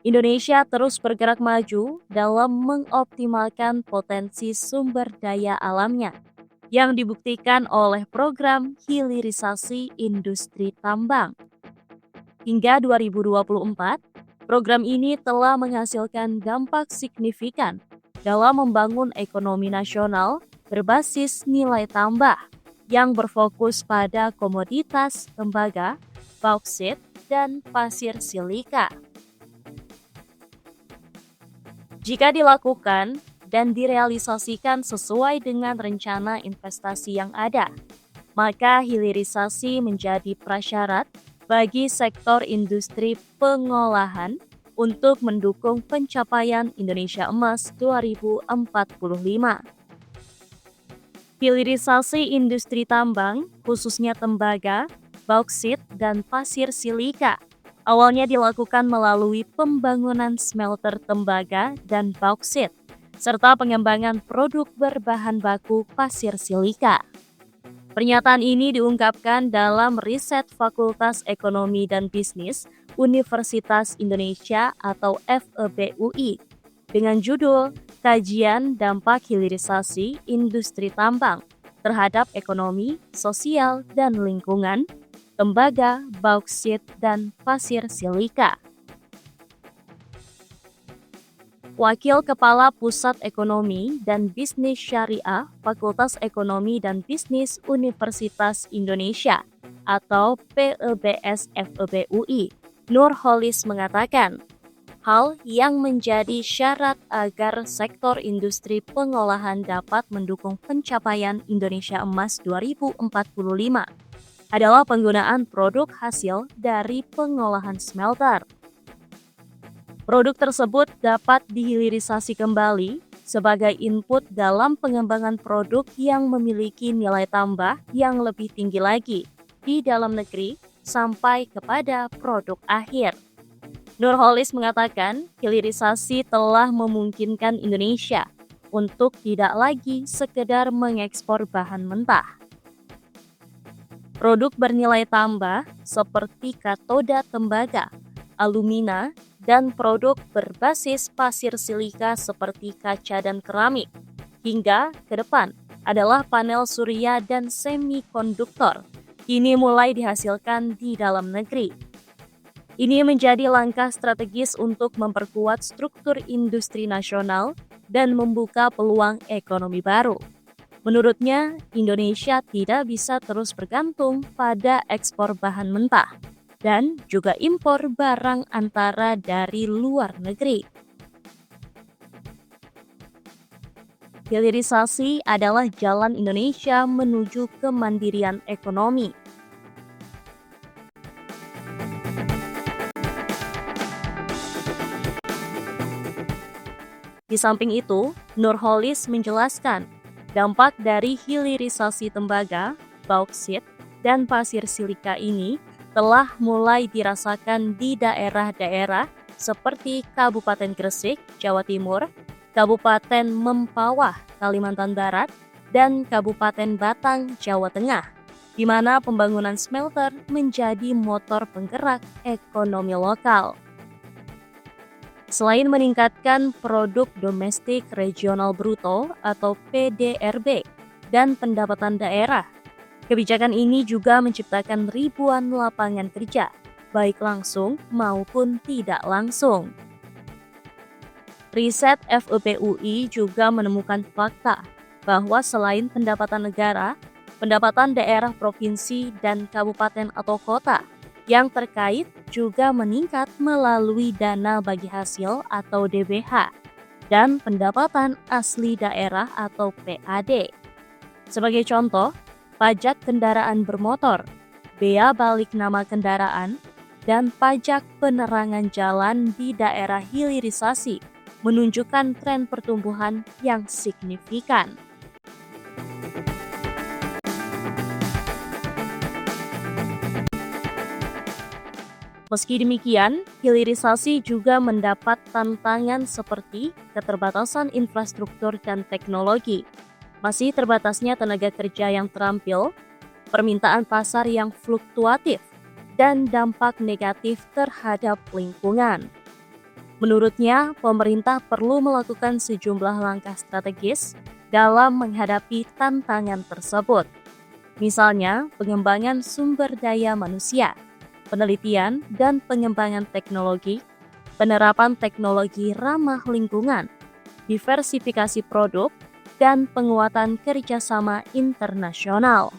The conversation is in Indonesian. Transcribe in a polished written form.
Indonesia terus bergerak maju dalam mengoptimalkan potensi sumber daya alamnya yang dibuktikan oleh program hilirisasi industri tambang. Hingga 2024, program ini telah menghasilkan dampak signifikan dalam membangun ekonomi nasional berbasis nilai tambah yang berfokus pada komoditas tembaga, bauksit, dan pasir silika. Jika dilakukan dan direalisasikan sesuai dengan rencana investasi yang ada, maka hilirisasi menjadi prasyarat bagi sektor industri pengolahan untuk mendukung pencapaian Indonesia Emas 2045. Hilirisasi industri tambang, khususnya tembaga, bauksit, dan pasir silika, awalnya dilakukan melalui pembangunan smelter tembaga dan bauksit, serta pengembangan produk berbahan baku pasir silika. Pernyataan ini diungkapkan dalam riset Fakultas Ekonomi dan Bisnis Universitas Indonesia atau FEBUI dengan judul Kajian Dampak Hilirisasi Industri Tambang terhadap Ekonomi, Sosial, dan Lingkungan, Tembaga, Bauksit, dan Pasir Silika. Wakil Kepala Pusat Ekonomi dan Bisnis Syariah Fakultas Ekonomi dan Bisnis Universitas Indonesia atau PEBS FEBUI, Nurholis mengatakan, hal yang menjadi syarat agar sektor industri pengolahan dapat mendukung pencapaian Indonesia Emas 2045 adalah penggunaan produk hasil dari pengolahan smelter. Produk tersebut dapat dihilirisasi kembali sebagai input dalam pengembangan produk yang memiliki nilai tambah yang lebih tinggi lagi di dalam negeri sampai kepada produk akhir. Nurholis mengatakan hilirisasi telah memungkinkan Indonesia untuk tidak lagi sekedar mengekspor bahan mentah. Produk bernilai tambah seperti katoda tembaga, alumina, dan produk berbasis pasir silika seperti kaca dan keramik, hingga ke depan adalah panel surya dan semikonduktor, kini mulai dihasilkan di dalam negeri. Ini menjadi langkah strategis untuk memperkuat struktur industri nasional dan membuka peluang ekonomi baru. Menurutnya, Indonesia tidak bisa terus bergantung pada ekspor bahan mentah dan juga impor barang antara dari luar negeri. Hilirisasi adalah jalan Indonesia menuju kemandirian ekonomi. Di samping itu, Nurholis menjelaskan dampak dari hilirisasi tembaga, bauksit, dan pasir silika ini telah mulai dirasakan di daerah-daerah seperti Kabupaten Gresik, Jawa Timur, Kabupaten Mempawah, Kalimantan Barat, dan Kabupaten Batang, Jawa Tengah, di mana pembangunan smelter menjadi motor penggerak ekonomi lokal. Selain meningkatkan produk domestik regional bruto atau PDRB dan pendapatan daerah, kebijakan ini juga menciptakan ribuan lapangan kerja, baik langsung maupun tidak langsung. Riset FEBUI juga menemukan fakta bahwa selain pendapatan negara, pendapatan daerah provinsi dan kabupaten atau kota yang terkait juga meningkat melalui dana bagi hasil atau DBH dan pendapatan asli daerah atau PAD. Sebagai contoh, pajak kendaraan bermotor, bea balik nama kendaraan, dan pajak penerangan jalan di daerah hilirisasi menunjukkan tren pertumbuhan yang signifikan. Meski demikian, hilirisasi juga mendapat tantangan seperti keterbatasan infrastruktur dan teknologi, masih terbatasnya tenaga kerja yang terampil, permintaan pasar yang fluktuatif, dan dampak negatif terhadap lingkungan. Menurutnya, pemerintah perlu melakukan sejumlah langkah strategis dalam menghadapi tantangan tersebut. Misalnya, pengembangan sumber daya manusia, penelitian dan pengembangan teknologi, penerapan teknologi ramah lingkungan, diversifikasi produk, dan penguatan kerjasama internasional.